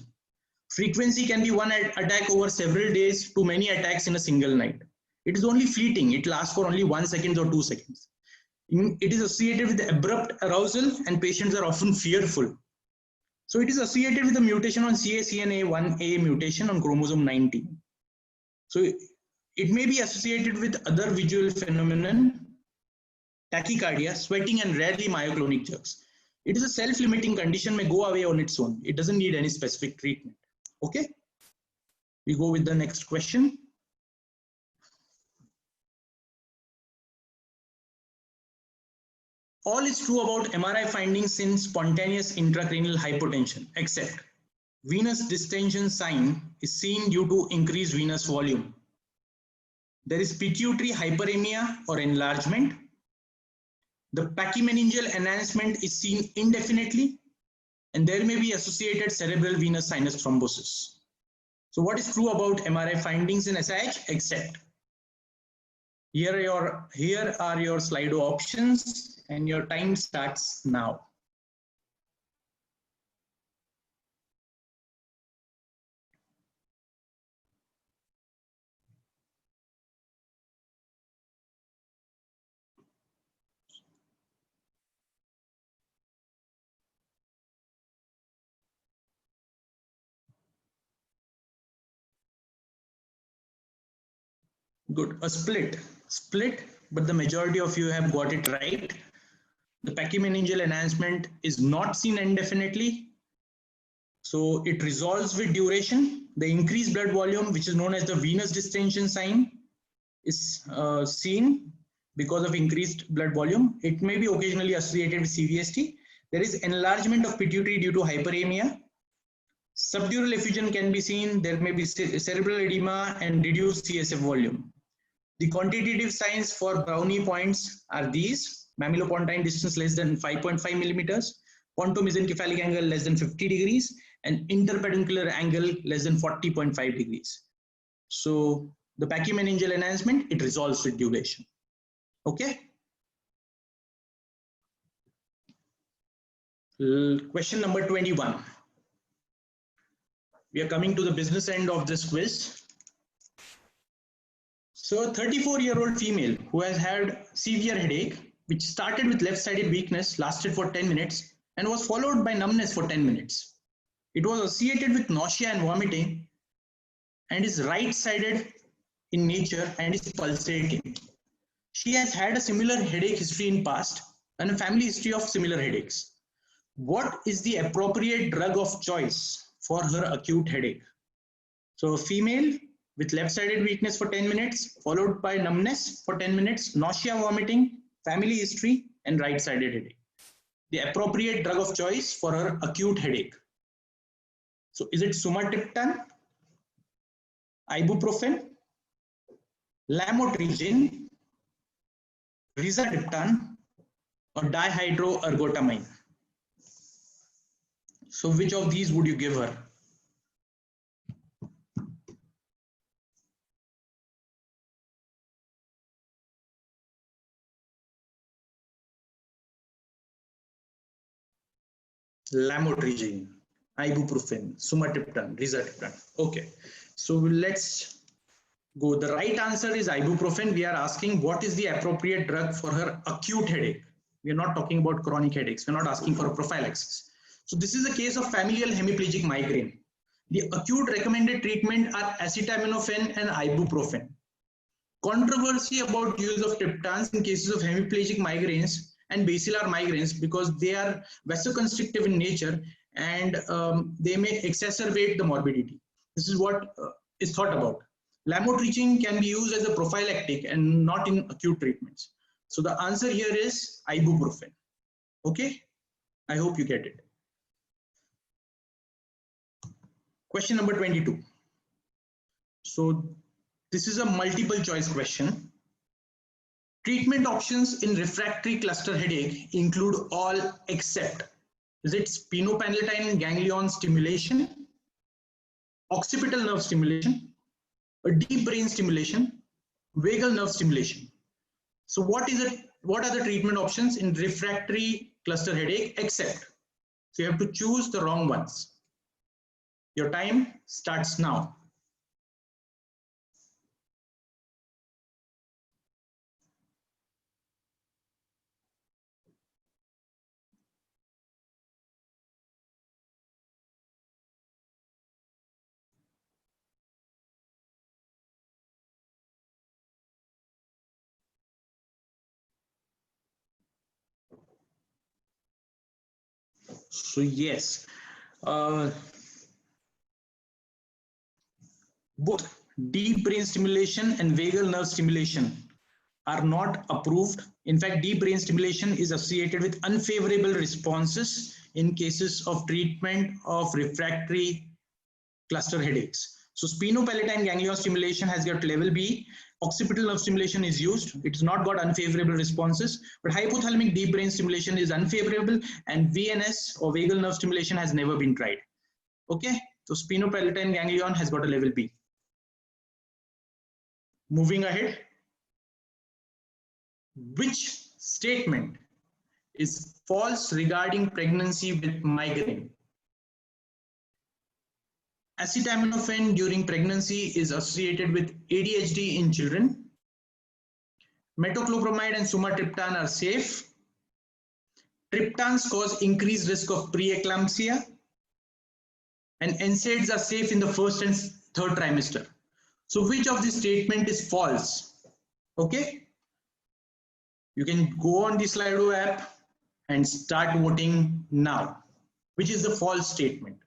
Frequency can be one attack over several days to many attacks in a single night. It is only fleeting. It lasts for only 1 second or 2 seconds. It is associated with abrupt arousal and patients are often fearful. So it is associated with a mutation on CACNA1A mutation on chromosome 19. So it may be associated with other visual phenomenon, tachycardia, sweating, and rarely myoclonic jerks. It is a self-limiting condition, may go away on its own. It doesn't need any specific treatment. Okay, we go with the next question. All is true about MRI findings in spontaneous intracranial hypotension, except venous distension sign is seen due to increased venous volume. There is pituitary hyperemia or enlargement. The pachymeningeal enhancement is seen indefinitely, and there may be associated cerebral venous sinus thrombosis. So what is true about MRI findings in SIH, except? Here are your Slido options, and your time starts now. Good, a split, but the majority of you have got it right. The pachymeningeal enhancement is not seen indefinitely. So it resolves with duration. The increased blood volume, which is known as the venous distension sign, is seen because of increased blood volume. It may be occasionally associated with CVST. There is enlargement of pituitary due to hyperemia. Subdural effusion can be seen. There may be cerebral edema and reduced CSF volume. The quantitative signs for Brownie points are these: mammaropontine distance less than 5.5 millimeters, pontomesencephalic angle less than 50 degrees, and interpeduncular angle less than 40.5 degrees. So the pachymeningeal enhancement, it resolves with duration. Okay. Question number 21. We are coming to the business end of this quiz. So a 34-year-old female who has had severe headache, which started with left-sided weakness, lasted for 10 minutes, and was followed by numbness for 10 minutes. It was associated with nausea and vomiting, and is right-sided in nature and is pulsating. She has had a similar headache history in past and a family history of similar headaches. What is the appropriate drug of choice for her acute headache? So a female with left-sided weakness for 10 minutes, followed by numbness for 10 minutes, nausea, vomiting, family history, and right-sided headache. The appropriate drug of choice for her acute headache. So is it sumatriptan, ibuprofen, lamotrigine, rizatriptan, or dihydroergotamine? So which of these would you give her? Lamotrigine, ibuprofen, sumatriptan, rizatriptan. Okay, so let's go. The right answer is ibuprofen. We are asking what is the appropriate drug for her acute headache. We are not talking about chronic headaches. We're not asking for a prophylaxis. So this is a case of familial hemiplegic migraine. The acute recommended treatment are acetaminophen and ibuprofen. Controversy about use of triptans in cases of hemiplegic migraines and basilar migraines because they are vasoconstrictive in nature and they may exacerbate the morbidity. This is what is thought about. Lamotrigine can be used as a prophylactic and not in acute treatments. So the answer here is ibuprofen. Okay, I hope you get it. Question number 22. So this is a multiple choice question. Treatment options in refractory cluster headache include all except, is it spinopandletine ganglion stimulation, occipital nerve stimulation, a deep brain stimulation, vagal nerve stimulation. So what are the treatment options in refractory cluster headache except? So you have to choose the wrong ones. Your time starts now. So yes, both deep brain stimulation and vagal nerve stimulation are not approved. In fact, deep brain stimulation is associated with unfavorable responses in cases of treatment of refractory cluster headaches. So spinopandletine ganglion stimulation has got level B. Occipital nerve stimulation is used. It's not got unfavorable responses, but hypothalamic deep brain stimulation is unfavorable, and VNS or vagal nerve stimulation has never been tried. Okay, so spinopandletine ganglion has got a level B. Moving ahead. Which statement is false regarding pregnancy with migraine? Acetaminophen during pregnancy is associated with ADHD in children. Metoclopramide and sumatriptan are safe. Triptans cause increased risk of preeclampsia. And NSAIDs are safe in the first and third trimester. So which of this statement is false? Okay. You can go on the Slido app and start voting now. Which is the false statement?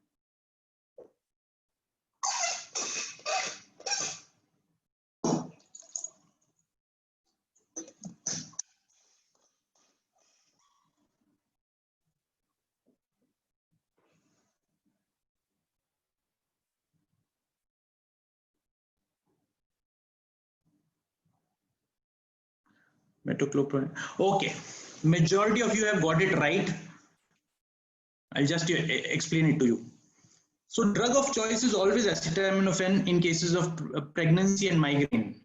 Metoclopramide. Okay, majority of you have got it right. I'll just explain it to you. So drug of choice is always acetaminophen in cases of pregnancy and migraine.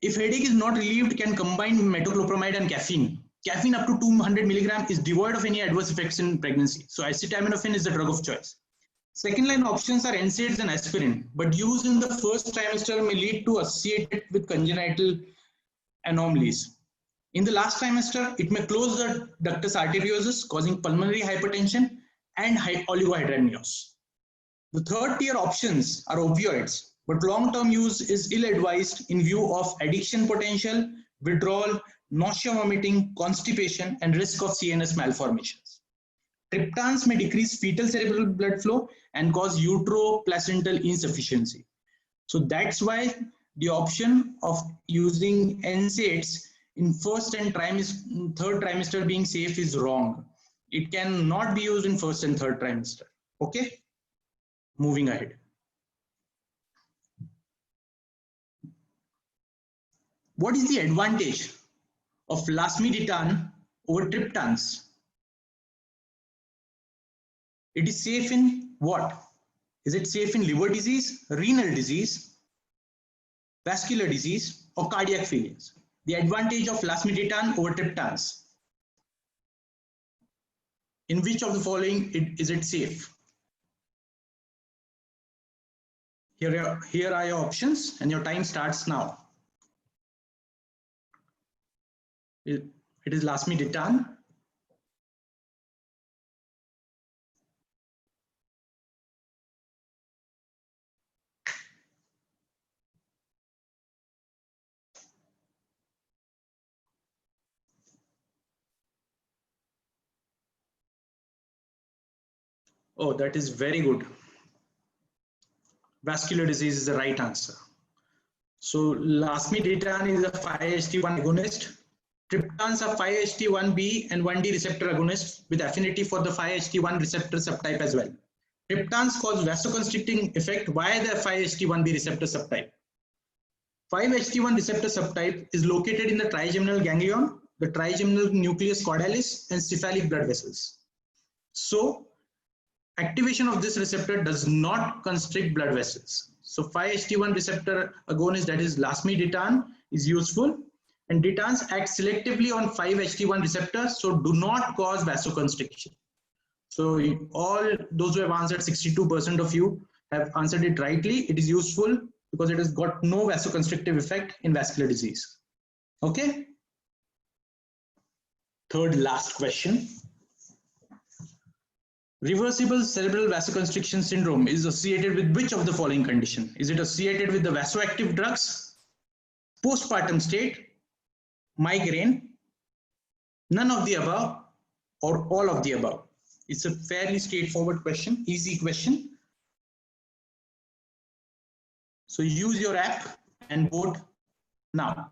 If headache is not relieved, can combine metoclopramide and caffeine. Caffeine up to 200 milligram is devoid of any adverse effects in pregnancy. So acetaminophen is the drug of choice. Second line options are NSAIDs and aspirin, but use in the first trimester may lead to associated with congenital anomalies. In the last trimester, it may close the ductus arteriosus, causing pulmonary hypertension and oligohydramnios. The third tier options are opioids, but long-term use is ill-advised in view of addiction potential, withdrawal, nausea, vomiting, constipation, and risk of CNS malformations. Triptans may decrease fetal cerebral blood flow and cause uteroplacental insufficiency. So that's why the option of using NSAIDs in first and third trimester being safe is wrong. It cannot be used in first and third trimester. Okay, moving ahead. What is the advantage of lasmiditan over triptans? It is safe in what? Is it safe in liver disease, renal disease, vascular disease, or cardiac failures? The advantage of lasmiditan over triptans. In which of the following is it safe? Here are your options, and your time starts now. It is lasmiditan, oh, that is very good. Vascular disease is the right answer. So lasmiditan is a 5-HT1 agonist. Triptans are 5-HT1B and 1D receptor agonists with affinity for the 5-HT1 receptor subtype as well. Triptans cause vasoconstricting effect via the 5-HT1B receptor subtype. 5-HT1 receptor subtype is located in the trigeminal ganglion, the trigeminal nucleus caudalis, and cephalic blood vessels. So activation of this receptor does not constrict blood vessels. So 5-HT1 receptor agonist, that is lasmiditan, is useful, and ditans act selectively on 5-HT1 receptors, so do not cause vasoconstriction. So all those who have answered, 62% of you have answered it rightly. It is useful because it has got no vasoconstrictive effect in vascular disease. Okay. Third last question. Reversible cerebral vasoconstriction syndrome is associated with which of the following condition? Is it associated with the vasoactive drugs, postpartum state, migraine, none of the above, or all of the above? It's a fairly straightforward question, easy question. So use your app and vote now.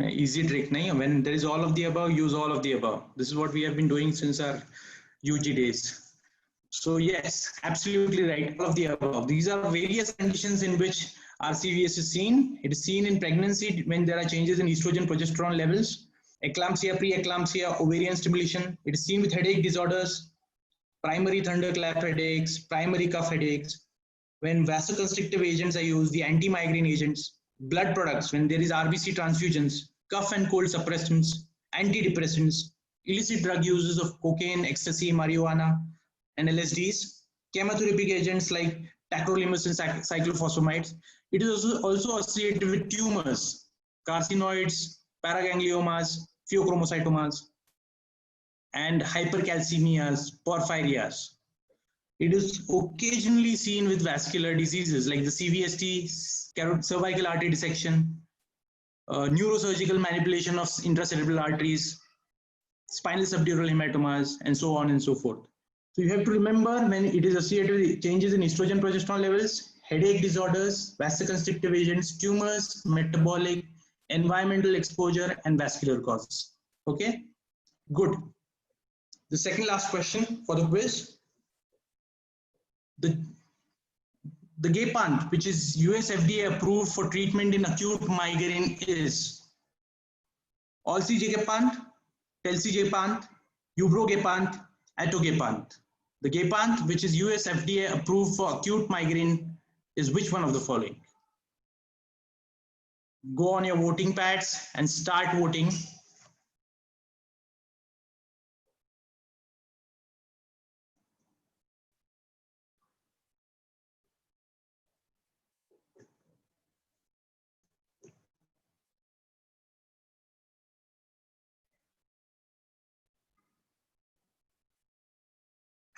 Easy trick, nahi? When there is all of the above, use all of the above. This is what we have been doing since our UG days. So yes, absolutely right, all of the above. These are various conditions in which RCVS is seen. It is seen in pregnancy when there are changes in estrogen progesterone levels, eclampsia, pre-eclampsia, ovarian stimulation. It is seen with headache disorders, primary thunderclap headaches, primary cough headaches. When vasoconstrictive agents are used, the anti-migraine agents, blood products, when there is RBC transfusions, cough and cold suppressants, antidepressants, illicit drug uses of cocaine, ecstasy, marijuana, and LSDs, chemotherapic agents like tacrolimus and cyclophosphamide. It is also associated with tumors, carcinoids, paragangliomas, pheochromocytomas, and hypercalcemias, porphyrias. It is occasionally seen with vascular diseases like the CVST, cervical artery dissection, neurosurgical manipulation of intracerebral arteries, spinal subdural hematomas, and so on and so forth. So you have to remember when it is associated with changes in estrogen progesterone levels, headache disorders, vasoconstrictive agents, tumors, metabolic, environmental exposure, and vascular causes. Okay, good. The second last question for the quiz. the Gepant, which is US FDA approved for treatment in acute migraine, is Olcigepant, Telcigepant, Ubrogepant, Atogepant. The Gepant, which is US FDA approved for acute migraine, is which one of the following? Go on your voting pads and start voting.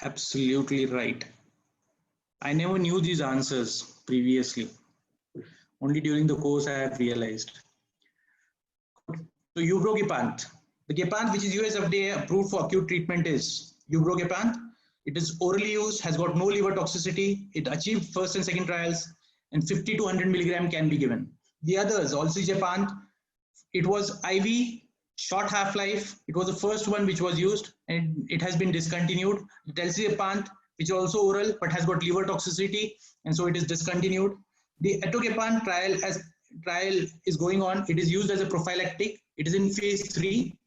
Absolutely right. I never knew these answers previously. Only during the course I have realized. So Ubrogepant. The Gepant, which is US FDA approved for acute treatment, is Ubrogepant. It is orally used, has got no liver toxicity. It achieved first and second trials, and 50 to 100 milligram can be given. The others, Olcigepant, it was IV, short half-life. It was the first one which was used, and it has been discontinued. The Telcigepant, which is also oral but has got liver toxicity, and so it is discontinued. The Atogepant trial is going on. It is used as a prophylactic. It is in phase 3.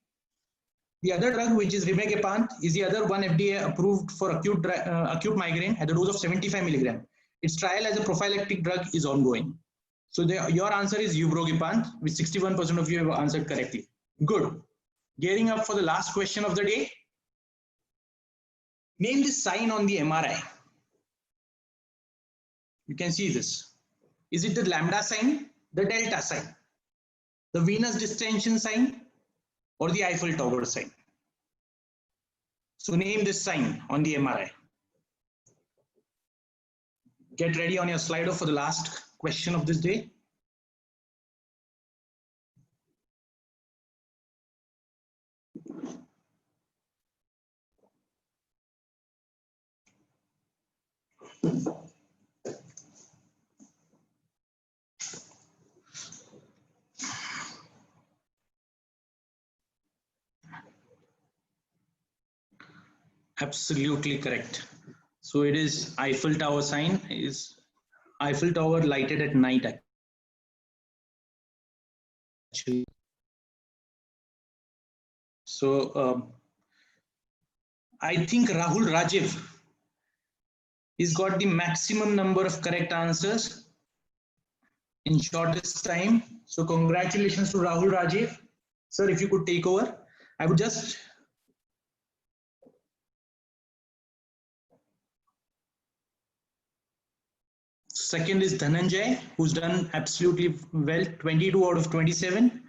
The other drug, which is Rimegepant, is the other one FDA approved for acute migraine at the dose of 75 milligram. Its trial as a prophylactic drug is ongoing. So your answer is Ubrogepant, which 61% of you have answered correctly. Good. Gearing up for the last question of the day. Name this sign on the MRI. You can see this. Is it the lambda sign, the delta sign, the venous distension sign, or the Eiffel Tower sign? So name this sign on the MRI. Get ready on your Slido for the last question of this day. Absolutely correct. So it is Eiffel Tower sign, is Eiffel Tower lighted at night actually. So I think Rahul Rajiv has got the maximum number of correct answers in shortest time. So congratulations to Rahul Rajiv. Sir, if you could take over. I would just second is Dhananjay, who's done absolutely well, 22 out of 27.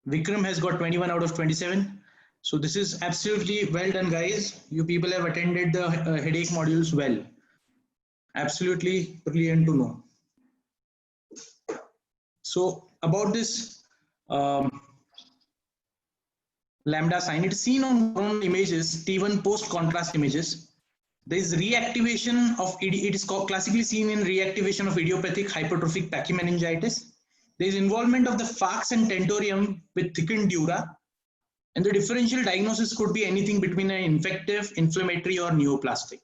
Vikram has got 21 out of 27. So this is absolutely well done, guys. You people have attended the headache modules well. Absolutely brilliant to know. So about this lambda sign, it is seen on images, T1 post contrast images. There is reactivation of, it is classically seen in reactivation of idiopathic hypertrophic pachymeningitis. There is involvement of the FARCs and tentorium with thickened dura, and the differential diagnosis could be anything between an infective, inflammatory, or neoplastic.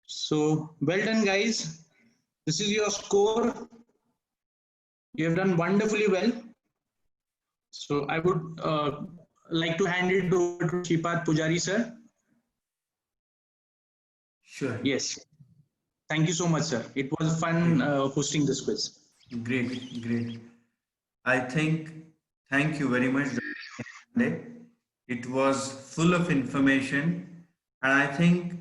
So well done, guys. This is your score. You have done wonderfully well. So I would like to hand it over to Shripath Pujari, sir. Sure. Yes. Thank you so much, sir. It was fun hosting this quiz. Great, great. I think, thank you very much. It was full of information, and I think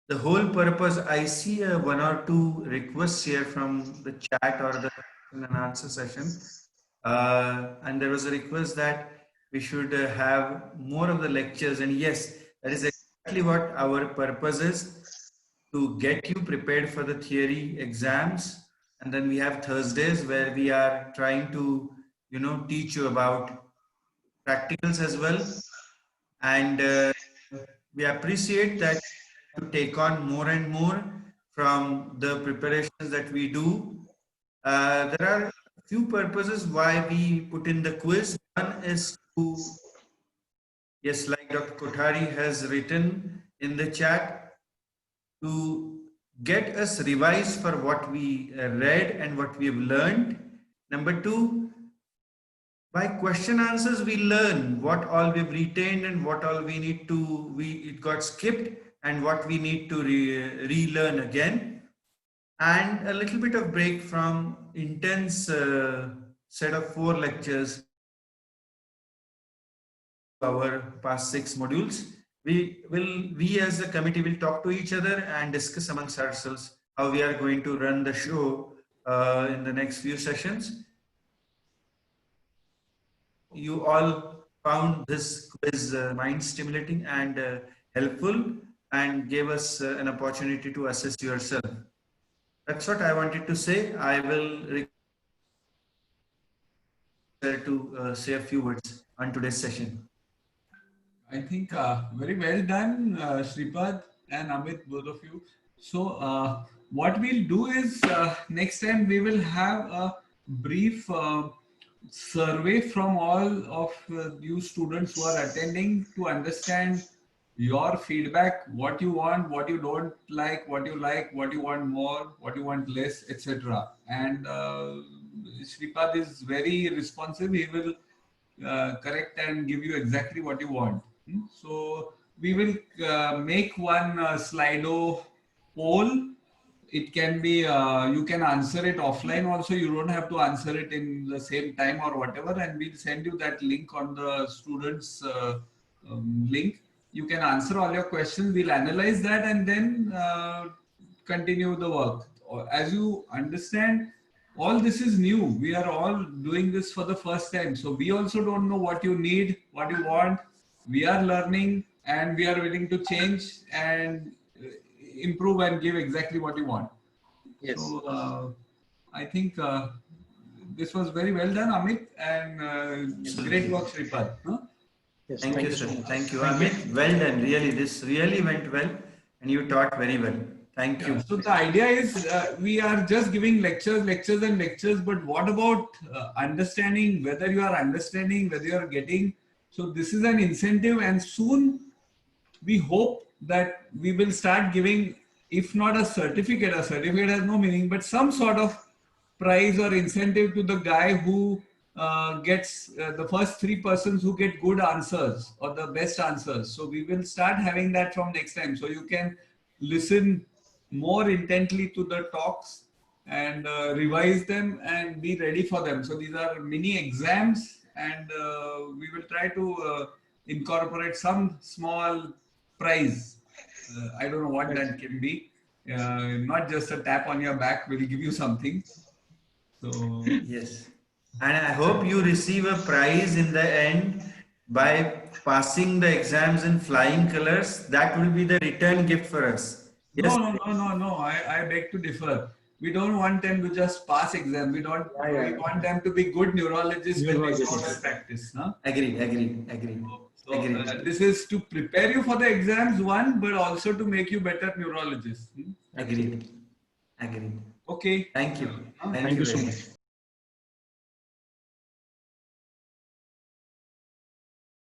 the whole purpose, I see one or two requests here from the chat or the question and answer session. And there was a request that we should have more of the lectures. And yes, that is exactly what our purpose is, to get you prepared for the theory exams. And then we have Thursdays where we are trying to, teach you about practicals as well. And we appreciate that to take on more and more from the preparations that we do. There are a few purposes why we put in the quiz. One is to, yes, like Dr. Kothari has written in the chat, to get us revised for what we read and what we have learned. Number two, by question answers, we learn what all we've retained and what all we need to, it got skipped and what we need to relearn again. And a little bit of break from intense set of 4 lectures, our past 6 modules. We as a committee will talk to each other and discuss amongst ourselves how we are going to run the show in the next few sessions. You all found this quiz mind stimulating and helpful, and gave us an opportunity to assess yourself. That's what I wanted to say. I will to say a few words on today's session. I think very well done, Shripad and Amit, both of you. So what we'll do is next time we will have a brief survey from all of you students who are attending to understand your feedback, what you want, what you don't like, what you want more, what you want less, etc. And Shripad is very responsive. He will correct and give you exactly what you want. So we will make one Slido poll. It can be, you can answer it offline also. You don't have to answer it in the same time or whatever. And we'll send you that link on the students link. You can answer all your questions. We'll analyze that and then continue the work. As you understand, all this is new. We are all doing this for the first time. So we also don't know what you need, what you want. We are learning and we are willing to change and improve and give exactly what you want. Yes. So I think this was very well done, Amit, and great work, Shripad. Huh? Yes, Thank you, sir. so much. Thank you, Amit. Well done. Really, this really went well, and you taught very well. Thank you. So the idea is we are just giving lectures, but what about understanding, whether you are understanding, whether you are getting. So this is an incentive, and soon we hope that we will start giving, if not a certificate has no meaning, but some sort of prize or incentive to the guy who gets the first 3 persons who get good answers or the best answers. So we will start having that from next time. So you can listen more intently to the talks and revise them and be ready for them. So these are mini exams, and we will try to incorporate some small prize. I don't know what that can be. Not just a tap on your back will give you something. So Yes. And I hope you receive a prize in the end by passing the exams in flying colors. That will be the return gift for us. Yes. No. I beg to differ. We don't want them to just pass exam. We don't. We want them to be good neurologists when they go to practice. Huh? Agree. So this is to prepare you for the exams, one, but also to make you better neurologists. Agreed. Okay. Thank you. Thank you so very much.